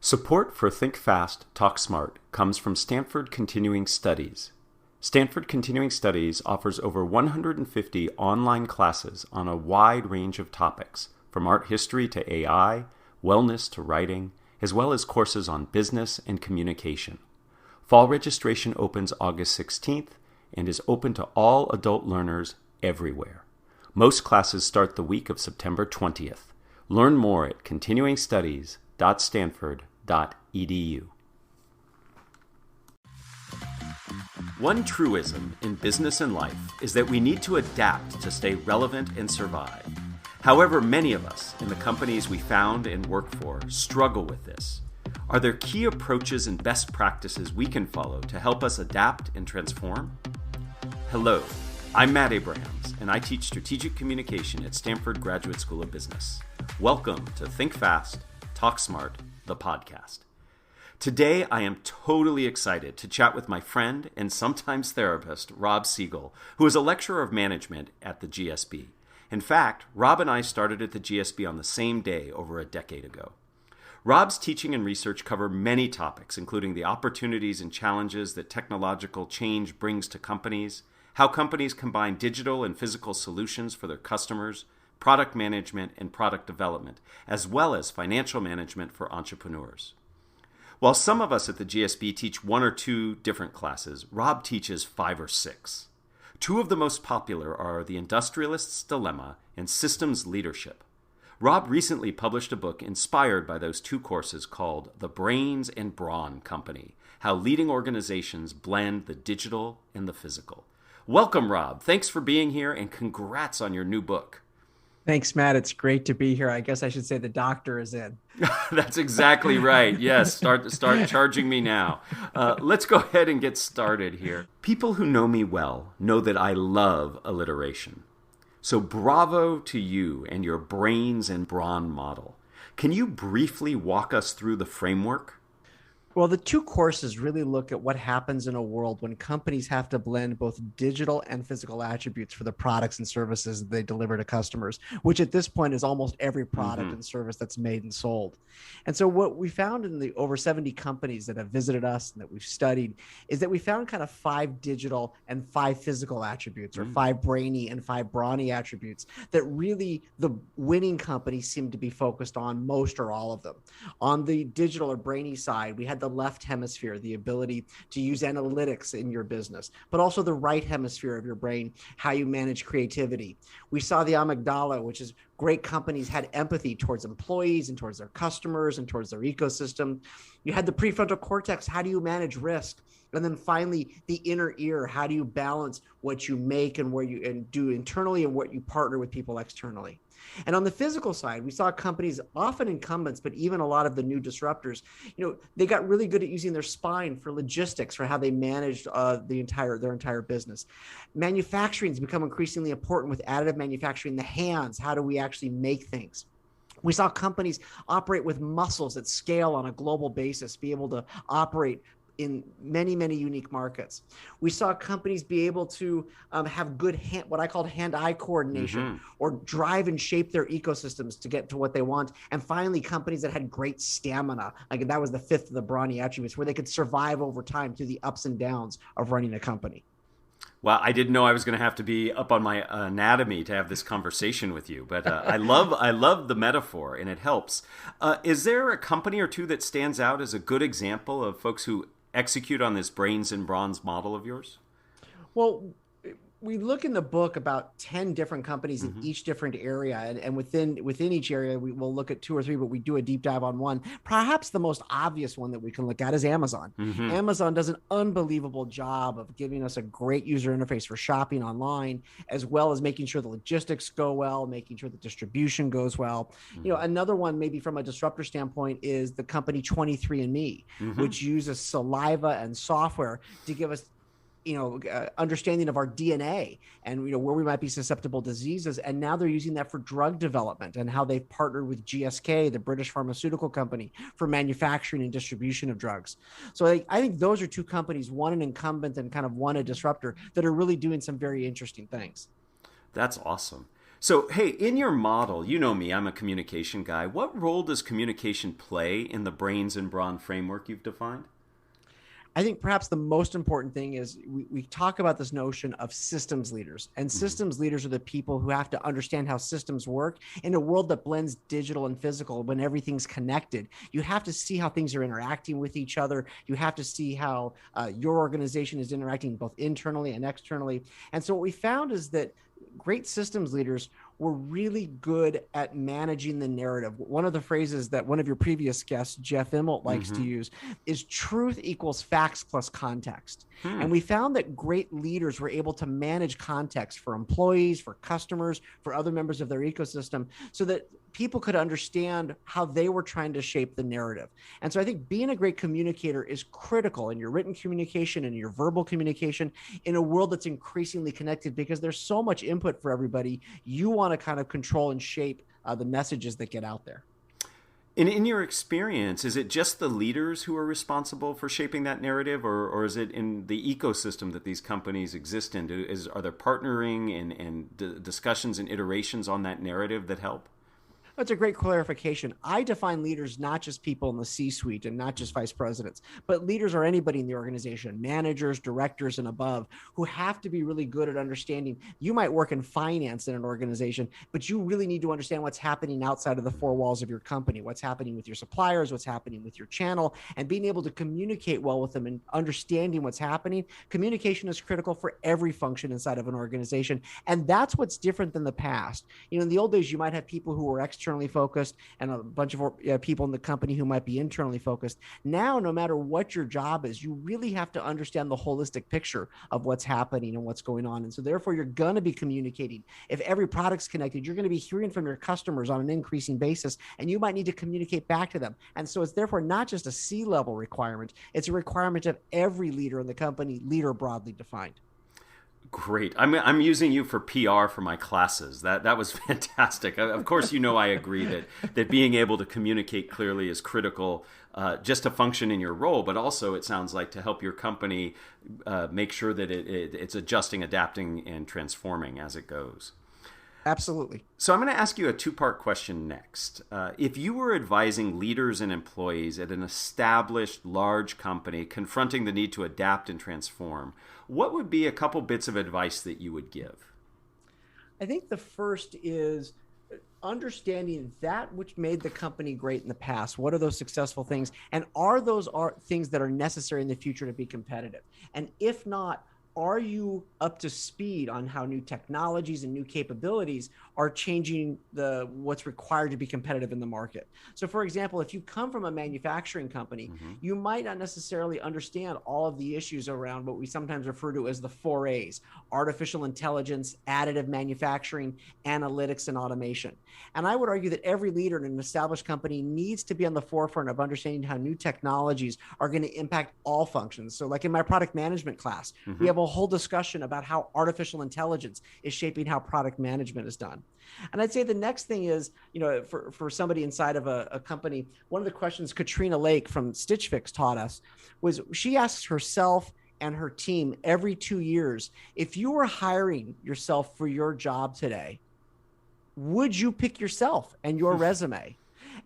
Support for Think Fast, Talk Smart comes from Stanford Continuing Studies. Stanford Continuing Studies offers over 150 online classes on a wide range of topics, from art history to AI, wellness to writing, as well as courses on business and communication. Fall registration opens August 16th and is open to all adult learners everywhere. Most classes start the week of September 20th. Learn more at continuingstudies.stanford.edu. One truism in business and life is that we need to adapt to stay relevant and survive. However, many of us in the companies we found and work for struggle with this. Are there key approaches and best practices we can follow to help us adapt and transform? Hello, I'm Matt Abrahams, and I teach strategic communication at Stanford Graduate School of Business. Welcome to Think Fast, Talk Smart, the podcast. Today, I am totally excited to chat with my friend and sometimes therapist, Rob Siegel, who is a lecturer of management at the GSB. In fact, Rob and I started at the GSB on the same day over a decade ago. Rob's teaching and research cover many topics, including the opportunities and challenges that technological change brings to companies, how companies combine digital and physical solutions for their customers, product management and product development, as well as financial management for entrepreneurs. While some of us at the GSB teach one or two different classes, Rob teaches 5 or 6. Two of the most popular are The Industrialist's Dilemma and Systems Leadership. Rob recently published a book inspired by those two courses called The Brains and Brawn Company, How Leading Organizations Blend the Digital and the Physical. Welcome, Rob. Thanks for being here and congrats on your new book. Thanks, Matt. It's great to be here. I guess I should say the doctor is in. That's exactly right. Yes, start charging me now. Let's go ahead and get started here. People who know me well know that I love alliteration. So bravo to you and your Brains and Brawn model. Can you briefly walk us through the framework? Well, the two courses really look at what happens in a world when companies have to blend both digital and physical attributes for the products and services that they deliver to customers, which at this point is almost every product and service that's made and sold. And so what we found in the over 70 companies that have visited us and that we've studied is that we found kind of 5 digital and 5 physical attributes, or 5 brainy and 5 brawny attributes that really the winning companies seem to be focused on, most or all of them. On the digital or brainy side, we had the left hemisphere, the ability to use analytics in your business, but also the right hemisphere of your brain, how you manage creativity. We saw the amygdala, which is great companies had empathy towards employees and towards their customers and towards their ecosystem. You had the prefrontal cortex, how do you manage risk? And then finally, the inner ear, how do you balance what you make and where you do internally and what you partner with people externally? And on the physical side, we saw companies, often incumbents, but even a lot of the new disruptors, they got really good at using their spine for logistics, for how they managed their entire business. Manufacturing has become increasingly important with additive manufacturing, the hands. How do we actually make things? We saw companies operate with muscles that scale on a global basis, be able to operate in many, many unique markets. We saw companies be able to have good what I called hand-eye coordination, or drive and shape their ecosystems to get to what they want. And finally, companies that had great stamina, like that was the 5th of the brawny attributes, where they could survive over time through the ups and downs of running a company. Well, I didn't know I was going to have to be up on my anatomy to have this conversation with you, but I love the metaphor, and it helps. Is there a company or two that stands out as a good example of folks who execute on this Brains and Brawns model of yours? Well, we look in the book about 10 different companies in each different area. And within each area, we will look at 2 or 3, but we do a deep dive on one. Perhaps the most obvious one that we can look at is Amazon. Amazon does an unbelievable job of giving us a great user interface for shopping online, as well as making sure the logistics go well, making sure the distribution goes well. Another one, maybe from a disruptor standpoint, is the company 23andMe, which uses saliva and software to give us understanding of our DNA and, where we might be susceptible to diseases. And now they're using that for drug development, and how they've partnered with GSK, the British pharmaceutical company, for manufacturing and distribution of drugs. So I think those are 2 companies, one an incumbent and kind of one a disruptor, that are really doing some very interesting things. That's awesome. So, hey, in your model, you know me, I'm a communication guy. What role does communication play in the Brains and Brawn framework you've defined? I think perhaps the most important thing is we talk about this notion of systems leaders, and Mm-hmm. systems leaders are the people who have to understand how systems work in a world that blends digital and physical. When everything's connected, you have to see how things are interacting with each other. You have to see how your organization is interacting both internally and externally. And so what we found is that great systems leaders were really good at managing the narrative. One of the phrases that one of your previous guests, Jeff Immelt, likes to Mm-hmm. use is truth equals facts plus context. Hmm. And we found that great leaders were able to manage context for employees, for customers, for other members of their ecosystem, so that people could understand how they were trying to shape the narrative. And so I think being a great communicator is critical in your written communication and your verbal communication in a world that's increasingly connected, because there's so much input for everybody. You want to kind of control and shape the messages that get out there. And in your experience, is it just the leaders who are responsible for shaping that narrative, or is it in the ecosystem that these companies exist in? Are there partnering and discussions and iterations on that narrative that help? That's a great clarification. I define leaders not just people in the C-suite and not just vice presidents, but leaders are anybody in the organization, managers, directors, and above, who have to be really good at understanding. You might work in finance in an organization, but you really need to understand what's happening outside of the four walls of your company, what's happening with your suppliers, what's happening with your channel, and being able to communicate well with them and understanding what's happening. Communication is critical for every function inside of an organization. And that's what's different than the past. In the old days, you might have people who were externally focused and a bunch of people in the company who might be internally focused. Now, no matter what your job is, you really have to understand the holistic picture of what's happening and what's going on. And so therefore, you're going to be communicating. If every product's connected, you're going to be hearing from your customers on an increasing basis, and you might need to communicate back to them. And so it's therefore not just a C-level requirement. It's a requirement of every leader in the company, leader broadly defined. Great. I'm using you for PR for my classes. That was fantastic. Of course, I agree that being able to communicate clearly is critical, just to function in your role, but also it sounds like to help your company make sure that it's adjusting, adapting, and transforming as it goes. Absolutely. So I'm going to ask you a two-part question next. If you were advising leaders and employees at an established large company confronting the need to adapt and transform, what would be a couple bits of advice that you would give? I think the first is understanding that which made the company great in the past. What are those successful things? And are those things that are necessary in the future to be competitive? And if not, are you up to speed on how new technologies and new capabilities are changing what's required to be competitive in the market? So for example, if you come from a manufacturing company, you might not necessarily understand all of the issues around what we sometimes refer to as the 4A's: artificial intelligence, additive manufacturing, analytics, and automation. And I would argue that every leader in an established company needs to be on the forefront of understanding how new technologies are going to impact all functions. So like in my product management class, we have a whole discussion about how artificial intelligence is shaping how product management is done. And I'd say the next thing is, for somebody inside of a company, one of the questions Katrina Lake from Stitch Fix taught us was, she asks herself and her team every 2 years, if you were hiring yourself for your job today, would you pick yourself and your resume?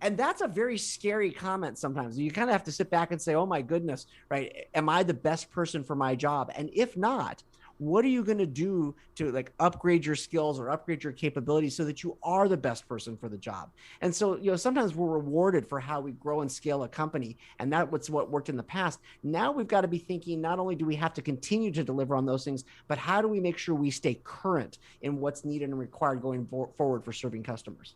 And that's a very scary comment sometimes. You kind of have to sit back and say, oh my goodness, right? Am I the best person for my job? And if not, what are you going to do to upgrade your skills or upgrade your capabilities so that you are the best person for the job? And so, sometimes we're rewarded for how we grow and scale a company, and that's what worked in the past. Now we've got to be thinking, not only do we have to continue to deliver on those things, but how do we make sure we stay current in what's needed and required going forward for serving customers?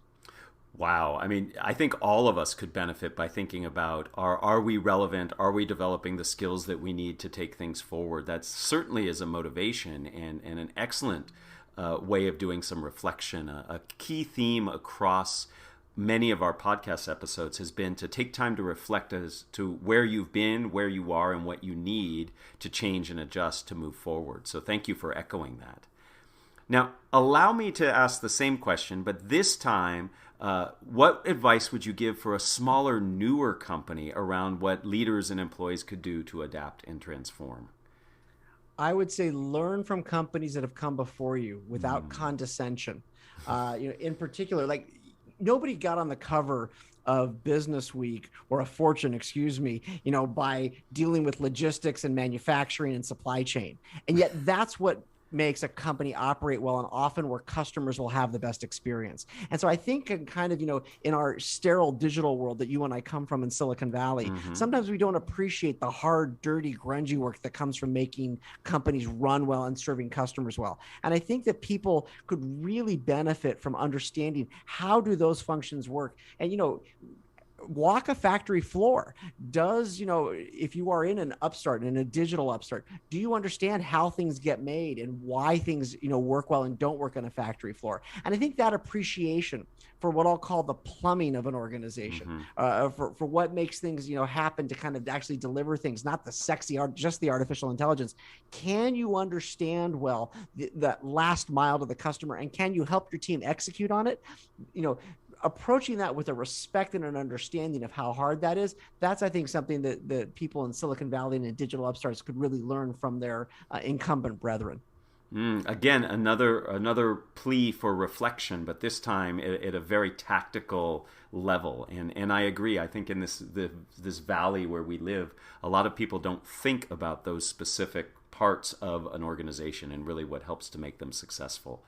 Wow. I think all of us could benefit by thinking about, are we relevant? Are we developing the skills that we need to take things forward? That certainly is a motivation and an excellent way of doing some reflection. A key theme across many of our podcast episodes has been to take time to reflect as to where you've been, where you are, and what you need to change and adjust to move forward. So thank you for echoing that. Now, allow me to ask the same question, but this time, what advice would you give for a smaller, newer company around what leaders and employees could do to adapt and transform? I would say learn from companies that have come before you without condescension. In particular, like nobody got on the cover of Business Week or a Fortune, excuse me, by dealing with logistics and manufacturing and supply chain. And yet that's what makes a company operate well and often where customers will have the best experience. And so I think kind of, in our sterile digital world that you and I come from in Silicon Valley, sometimes we don't appreciate the hard, dirty, grungy work that comes from making companies run well and serving customers well. And I think that people could really benefit from understanding how do those functions work. And, walk a factory floor. If you are in an upstart, in a digital upstart, do you understand how things get made and why things, work well and don't work on a factory floor? And I think that appreciation for what I'll call the plumbing of an organization, for what makes things, happen to kind of actually deliver things, not the sexy art, just the artificial intelligence. Can you understand well that last mile to the customer, and can you help your team execute on it? Approaching that with a respect and an understanding of how hard that is, that's, I think, something that people in Silicon Valley and in digital upstarts could really learn from their incumbent brethren. Again, another plea for reflection, but this time at a very tactical level. And I agree. I think in this valley where we live, a lot of people don't think about those specific parts of an organization and really what helps to make them successful.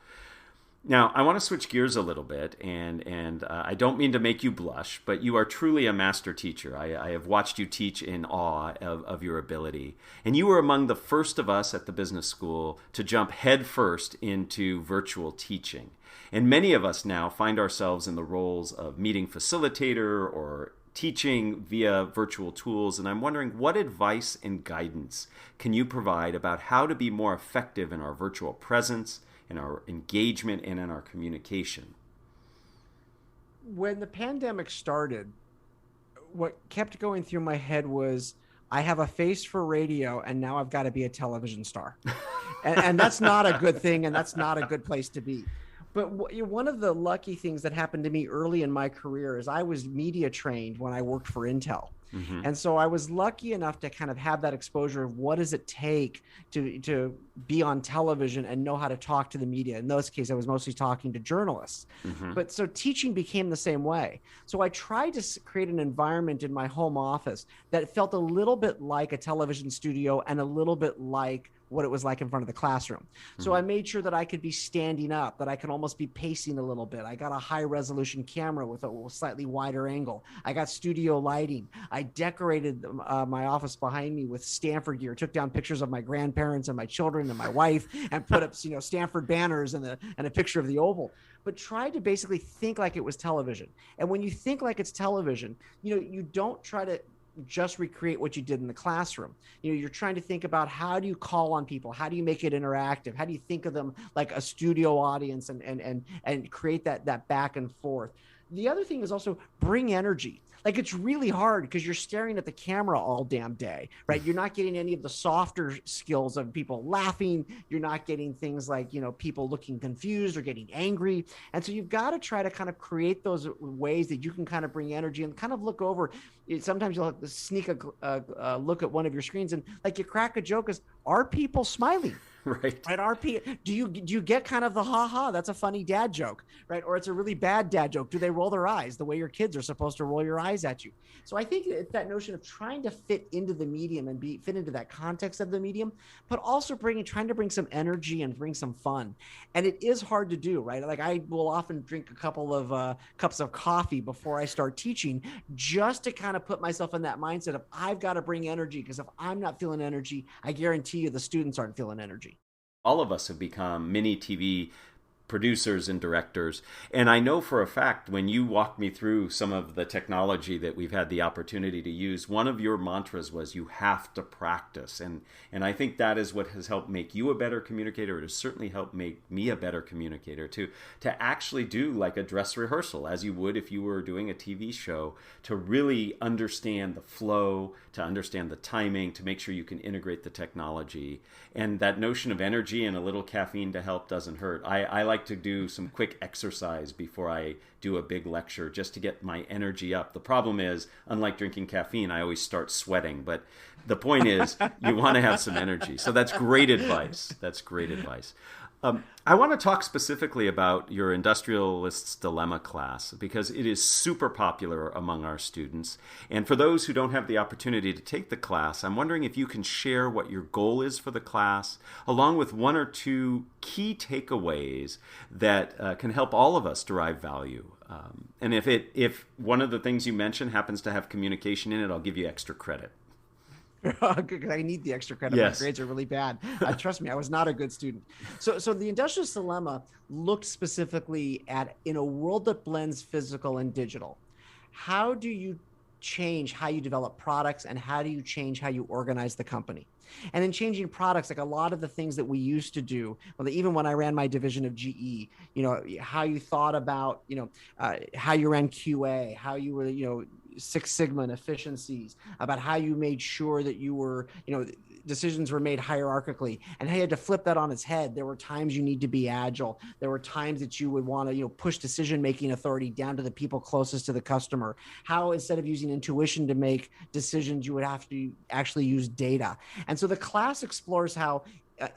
Now, I want to switch gears a little bit, and I don't mean to make you blush, but you are truly a master teacher. I have watched you teach in awe of your ability. And you were among the first of us at the business school to jump headfirst into virtual teaching. And many of us now find ourselves in the roles of meeting facilitator or teaching via virtual tools. And I'm wondering, what advice and guidance can you provide about how to be more effective in our virtual presence, in our engagement, and in our communication? When the pandemic started, what kept going through my head was, I have a face for radio and now I've got to be a television star. and that's not a good thing, and that's not a good place to be. But one of the lucky things that happened to me early in my career is I was media trained when I worked for Intel. And so I was lucky enough to kind of have that exposure of what does it take to be on television and know how to talk to the media. In those cases, I was mostly talking to journalists. But so teaching became the same way. So I tried to create an environment in my home office that felt a little bit like a television studio and a little bit like what it was like in front of the classroom. So I made sure that I could be standing up, that I could almost be pacing a little bit. I got a high resolution camera with a slightly wider angle. I got studio lighting. I decorated my office behind me with Stanford gear, took down pictures of my grandparents and my children and my wife, and put up, Stanford banners and a picture of the Oval. But tried to basically think like it was television. And when you think like it's television, you don't try to just recreate what you did in the classroom. You're trying to think about, how do you call on people? How do you make it interactive? How do you think of them like a studio audience and create that back and forth? The other thing is also bring energy. Like, it's really hard because you're staring at the camera all damn day, right? You're not getting any of the softer skills of people laughing. You're not getting things like, people looking confused or getting angry. And so you've got to try to kind of create those ways that you can kind of bring energy and kind of look over. Sometimes you'll sneak a look at one of your screens and like you crack a joke as, are people smiling? Right. Do you get kind of the ha-ha, that's a funny dad joke, right? Or it's a really bad dad joke. Do they roll their eyes the way your kids are supposed to roll your eyes at you? So I think it's that notion of trying to fit into the medium and fit into that context of the medium, but also trying to bring some energy and bring some fun. And it is hard to do, right? Like, I will often drink a couple of cups of coffee before I start teaching, just to kind of put myself in that mindset of, I've got to bring energy, because if I'm not feeling energy, I guarantee you the students aren't feeling energy. All of us have become mini TV producers and directors. And I know for a fact, when you walked me through some of the technology that we've had the opportunity to use, one of your mantras was, you have to practice. And I think that is what has helped make you a better communicator. It has certainly helped make me a better communicator, to actually do like a dress rehearsal, as you would if you were doing a TV show, to really understand the flow, to understand the timing, to make sure you can integrate the technology. And that notion of energy and a little caffeine to help doesn't hurt. I like to do some quick exercise before I do a big lecture, just to get my energy up. The problem is, unlike drinking caffeine, I always start sweating. But the point is, you want to have some energy. So that's great advice. That's great advice. I want to talk specifically about your Industrialist's Dilemma class because it is super popular among our students. And for those who don't have the opportunity to take the class, I'm wondering if you can share what your goal is for the class, along with one or two key takeaways that can help all of us derive value. And if one of the things you mentioned happens to have communication in it, I'll give you extra credit. Because I need the extra credit. Yes. My grades are really bad. Trust me, I was not a good student. So the Industrialist Dilemma looked specifically at, in a world that blends physical and digital, how do you change how you develop products and how do you change how you organize the company? And in changing products, like a lot of the things that we used to do, well, even when I ran my division of GE, how you thought about, how you ran QA, how you were, Six Sigma and efficiencies, about how you made sure that you were, decisions were made hierarchically, and how you had to flip that on its head. There were times you need to be agile. There were times that you would want to, push decision-making authority down to the people closest to the customer. How instead of using intuition to make decisions, you would have to actually use data. And so the class explores how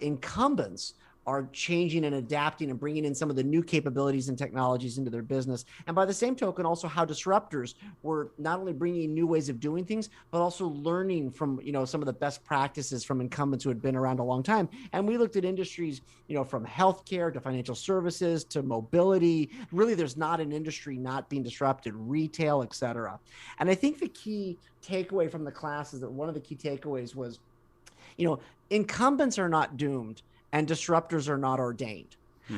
incumbents are changing and adapting and bringing in some of the new capabilities and technologies into their business. And by the same token, also how disruptors were not only bringing new ways of doing things, but also learning from, some of the best practices from incumbents who had been around a long time. And we looked at industries, from healthcare to financial services to mobility. Really, there's not an industry not being disrupted, retail, et cetera. And I think the key takeaway from the class is that one of the key takeaways was, incumbents are not doomed and disruptors are not ordained.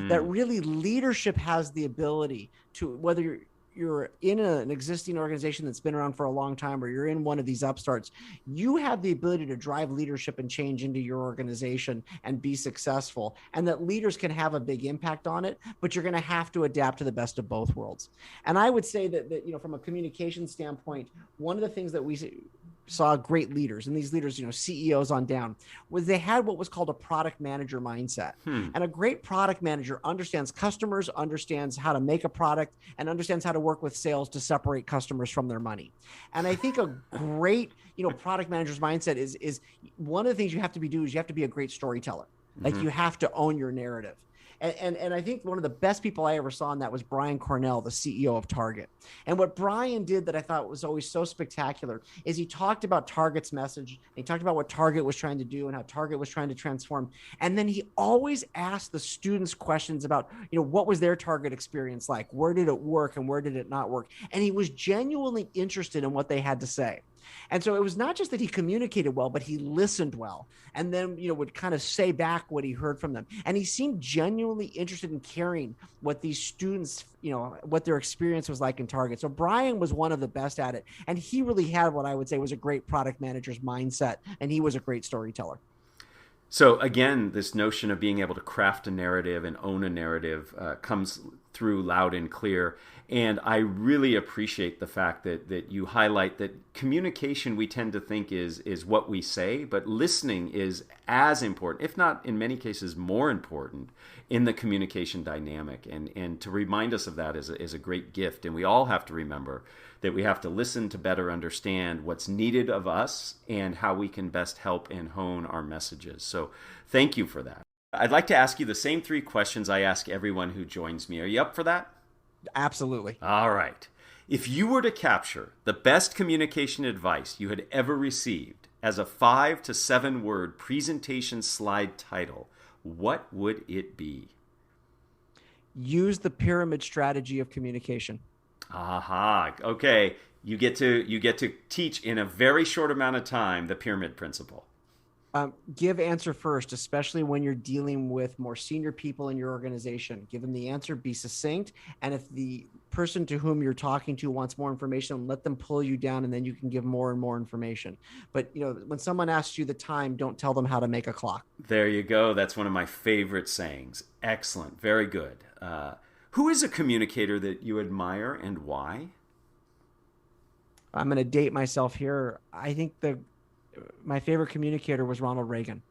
That really leadership has the ability to, whether you're in an existing organization that's been around for a long time or you're in one of these upstarts, you have the ability to drive leadership and change into your organization and be successful. And that leaders can have a big impact on it, but you're going to have to adapt to the best of both worlds. And I would say that from a communication standpoint, one of the things that we saw great leaders, and these leaders, CEOs on down, was they had what was called a product manager mindset. And a great product manager understands customers, understands how to make a product, and understands how to work with sales to separate customers from their money. And I think a great, product manager's mindset is one of the things you have to do is you have to be a great storyteller. Like you have to own your narrative. And I think one of the best people I ever saw in that was Brian Cornell, the CEO of Target. And what Brian did that I thought was always so spectacular is he talked about Target's message. He talked about what Target was trying to do and how Target was trying to transform. And then he always asked the students questions about, what was their Target experience like? Where did it work and where did it not work? And he was genuinely interested in what they had to say. And so it was not just that he communicated well, but he listened well, and then, would kind of say back what he heard from them. And he seemed genuinely interested in caring what these students, what their experience was like in Target. So Brian was one of the best at it. And he really had what I would say was a great product manager's mindset. And he was a great storyteller. So again, this notion of being able to craft a narrative and own a narrative comes through loud and clear. And I really appreciate the fact that you highlight that communication we tend to think is what we say, but listening is as important, if not in many cases more important, in the communication dynamic. And to remind us of that is a great gift. And we all have to remember that we have to listen to better understand what's needed of us and how we can best help and hone our messages. So thank you for that. I'd like to ask you the same 3 questions I ask everyone who joins me. Are you up for that? Absolutely. All right. If you were to capture the best communication advice you had ever received as a 5 to 7 word presentation slide title, what would it be? Use the pyramid strategy of communication. Aha. Okay. You get to teach in a very short amount of time the pyramid principle. Give answer first, especially when you're dealing with more senior people in your organization. Give them the answer, be succinct. And if the person to whom you're talking to wants more information, let them pull you down and then you can give more and more information. But when someone asks you the time, don't tell them how to make a clock. There you go. That's one of my favorite sayings. Excellent. Very good. Who is a communicator that you admire and why? I'm going to date myself here. I think my favorite communicator was Ronald Reagan.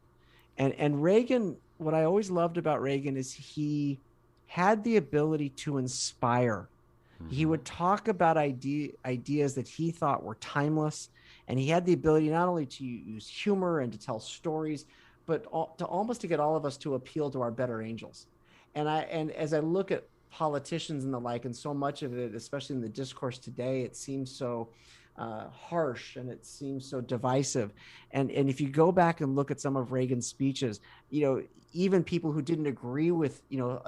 And Reagan, what I always loved about Reagan is he had the ability to inspire. Mm-hmm. He would talk about ideas that he thought were timeless. And he had the ability not only to use humor and to tell stories, but to get all of us to appeal to our better angels. And as I look at politicians and the like, and so much of it, especially in the discourse today, it seems so harsh and it seems so divisive. And if you go back and look at some of Reagan's speeches, even people who didn't agree with,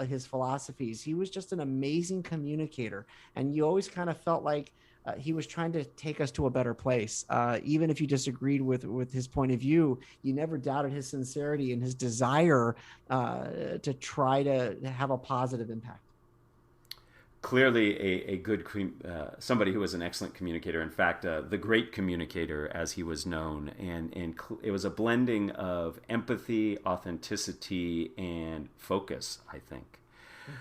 his philosophies, he was just an amazing communicator. And you always kind of felt like he was trying to take us to a better place. Even if you disagreed with his point of view, you never doubted his sincerity and his desire to try to have a positive impact. Clearly a good somebody who was an excellent communicator. In fact, the Great Communicator, as he was known, and it was a blending of empathy, authenticity, and focus, I think.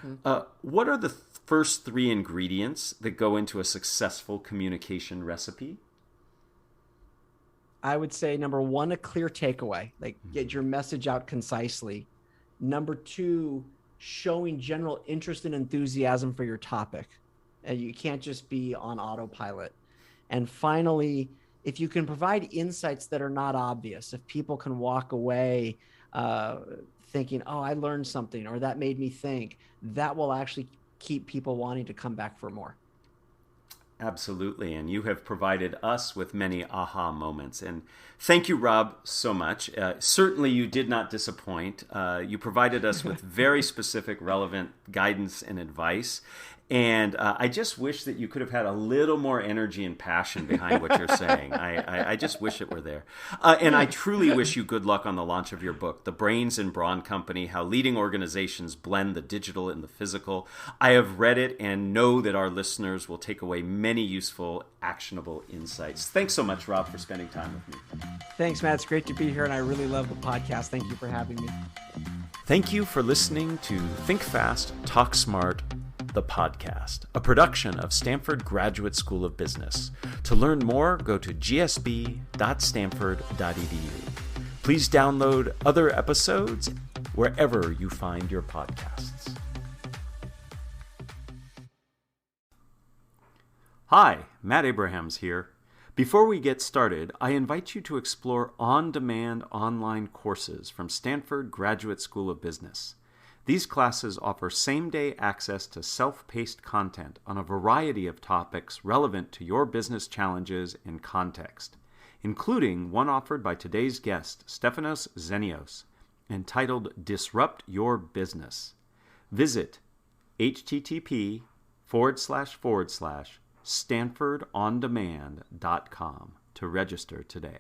Mm-hmm. What are the first three ingredients that go into a successful communication recipe? I would say number one, a clear takeaway, like get your message out concisely. Number two, showing general interest and enthusiasm for your topic. And you can't just be on autopilot. And finally, if you can provide insights that are not obvious, if people can walk away thinking, oh, I learned something, or that made me think, that will actually keep people wanting to come back for more. Absolutely. And you have provided us with many aha moments. And thank you, Rob, so much. Certainly you did not disappoint. You provided us with very specific, relevant guidance and advice. And I just wish that you could have had a little more energy and passion behind what you're saying. I just wish it were there. And I truly wish you good luck on the launch of your book, The Brains and Brawn Company, How Leading Organizations Blend the Digital and the Physical. I have read it and know that our listeners will take away many useful, actionable insights. Thanks so much, Rob, for spending time with me. Thanks, Matt. It's great to be here, and I really love the podcast. Thank you for having me. Thank you for listening to Think Fast, Talk Smart, the podcast, a production of Stanford Graduate School of Business. To learn more, go to gsb.stanford.edu. Please download other episodes wherever you find your podcasts. Hi, Matt Abrahams here. Before we get started, I invite you to explore on-demand online courses from Stanford Graduate School of Business. These classes offer same-day access to self-paced content on a variety of topics relevant to your business challenges and context, including one offered by today's guest, Stefanos Zenios, entitled Disrupt Your Business. Visit http://stanfordondemand.com to register today.